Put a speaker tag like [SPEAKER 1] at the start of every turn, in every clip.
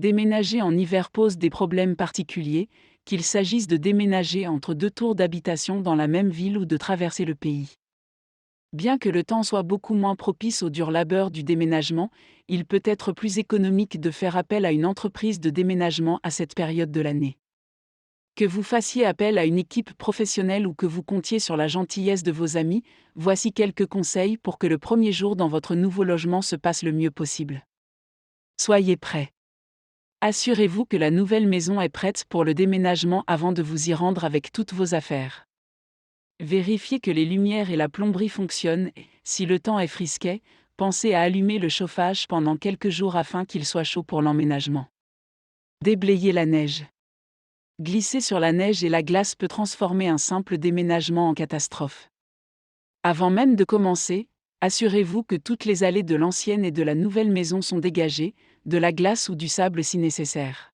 [SPEAKER 1] Déménager en hiver pose des problèmes particuliers, qu'il s'agisse de déménager entre deux tours d'habitation dans la même ville ou de traverser le pays. Bien que le temps soit beaucoup moins propice au dur labeur du déménagement, il peut être plus économique de faire appel à une entreprise de déménagement à cette période de l'année. Que vous fassiez appel à une équipe professionnelle ou que vous comptiez sur la gentillesse de vos amis, voici quelques conseils pour que le premier jour dans votre nouveau logement se passe le mieux possible. Soyez prêts. Assurez-vous que la nouvelle maison est prête pour le déménagement avant de vous y rendre avec toutes vos affaires. Vérifiez que les lumières et la plomberie fonctionnent et, si le temps est frisquet, pensez à allumer le chauffage pendant quelques jours afin qu'il soit chaud pour l'emménagement. Déblayer la neige. Glisser sur la neige et la glace peut transformer un simple déménagement en catastrophe. Avant même de commencer, assurez-vous que toutes les allées de l'ancienne et de la nouvelle maison sont dégagées, de la glace ou du sable si nécessaire.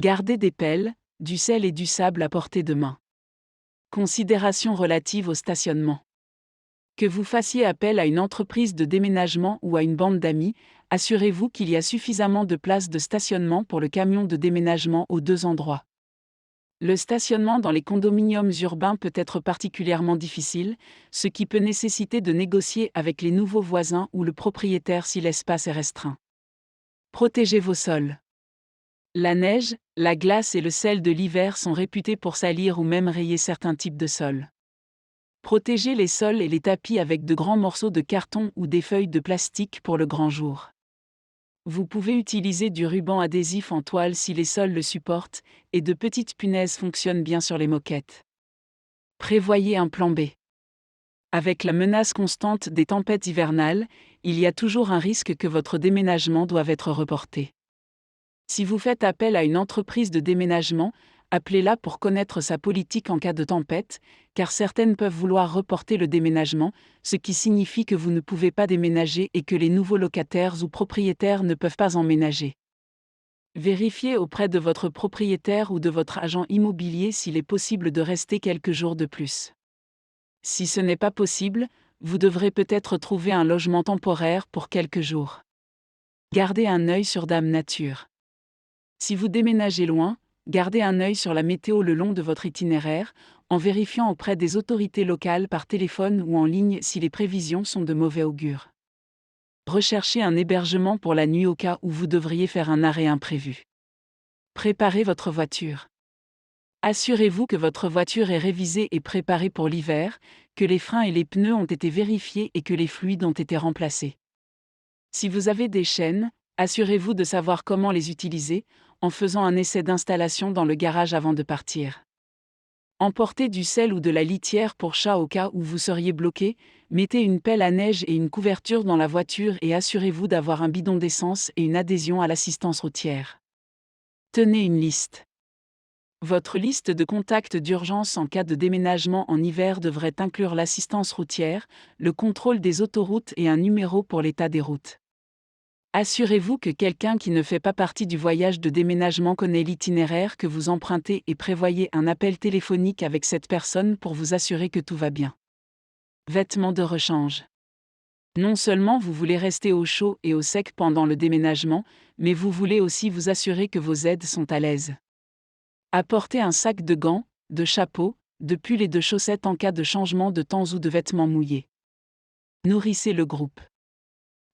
[SPEAKER 1] Gardez des pelles, du sel et du sable à portée de main. Considérations relatives au stationnement. Que vous fassiez appel à une entreprise de déménagement ou à une bande d'amis, assurez-vous qu'il y a suffisamment de places de stationnement pour le camion de déménagement aux deux endroits. Le stationnement dans les condominiums urbains peut être particulièrement difficile, ce qui peut nécessiter de négocier avec les nouveaux voisins ou le propriétaire si l'espace est restreint. Protégez vos sols. La neige, la glace et le sel de l'hiver sont réputés pour salir ou même rayer certains types de sols. Protégez les sols et les tapis avec de grands morceaux de carton ou des feuilles de plastique pour le grand jour. Vous pouvez utiliser du ruban adhésif en toile si les sols le supportent, et de petites punaises fonctionnent bien sur les moquettes. Prévoyez un plan B. Avec la menace constante des tempêtes hivernales, il y a toujours un risque que votre déménagement doive être reporté. Si vous faites appel à une entreprise de déménagement, appelez-la pour connaître sa politique en cas de tempête, car certaines peuvent vouloir reporter le déménagement, ce qui signifie que vous ne pouvez pas déménager et que les nouveaux locataires ou propriétaires ne peuvent pas emménager. Vérifiez auprès de votre propriétaire ou de votre agent immobilier s'il est possible de rester quelques jours de plus. Si ce n'est pas possible, vous devrez peut-être trouver un logement temporaire pour quelques jours. Gardez un œil sur Dame Nature. Si vous déménagez loin, gardez un œil sur la météo le long de votre itinéraire, en vérifiant auprès des autorités locales par téléphone ou en ligne si les prévisions sont de mauvais augure. Recherchez un hébergement pour la nuit au cas où vous devriez faire un arrêt imprévu. Préparez votre voiture. Assurez-vous que votre voiture est révisée et préparée pour l'hiver, que les freins et les pneus ont été vérifiés et que les fluides ont été remplacés. Si vous avez des chaînes, assurez-vous de savoir comment les utiliser, en faisant un essai d'installation dans le garage avant de partir. Emportez du sel ou de la litière pour chat au cas où vous seriez bloqué, mettez une pelle à neige et une couverture dans la voiture et assurez-vous d'avoir un bidon d'essence et une adhésion à l'assistance routière. Tenez une liste. Votre liste de contacts d'urgence en cas de déménagement en hiver devrait inclure l'assistance routière, le contrôle des autoroutes et un numéro pour l'état des routes. Assurez-vous que quelqu'un qui ne fait pas partie du voyage de déménagement connaît l'itinéraire que vous empruntez et prévoyez un appel téléphonique avec cette personne pour vous assurer que tout va bien. Vêtements de rechange. Non seulement vous voulez rester au chaud et au sec pendant le déménagement, mais vous voulez aussi vous assurer que vos aides sont à l'aise. Apportez un sac de gants, de chapeaux, de pulls et de chaussettes en cas de changement de temps ou de vêtements mouillés. Nourrissez le groupe.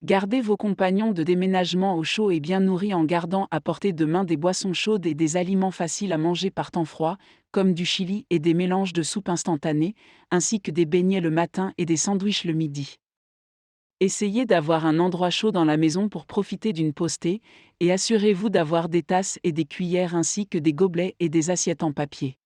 [SPEAKER 1] Gardez vos compagnons de déménagement au chaud et bien nourris en gardant à portée de main des boissons chaudes et des aliments faciles à manger par temps froid, comme du chili et des mélanges de soupe instantanée, ainsi que des beignets le matin et des sandwichs le midi. Essayez d'avoir un endroit chaud dans la maison pour profiter d'une pause thé, et assurez-vous d'avoir des tasses et des cuillères ainsi que des gobelets et des assiettes en papier.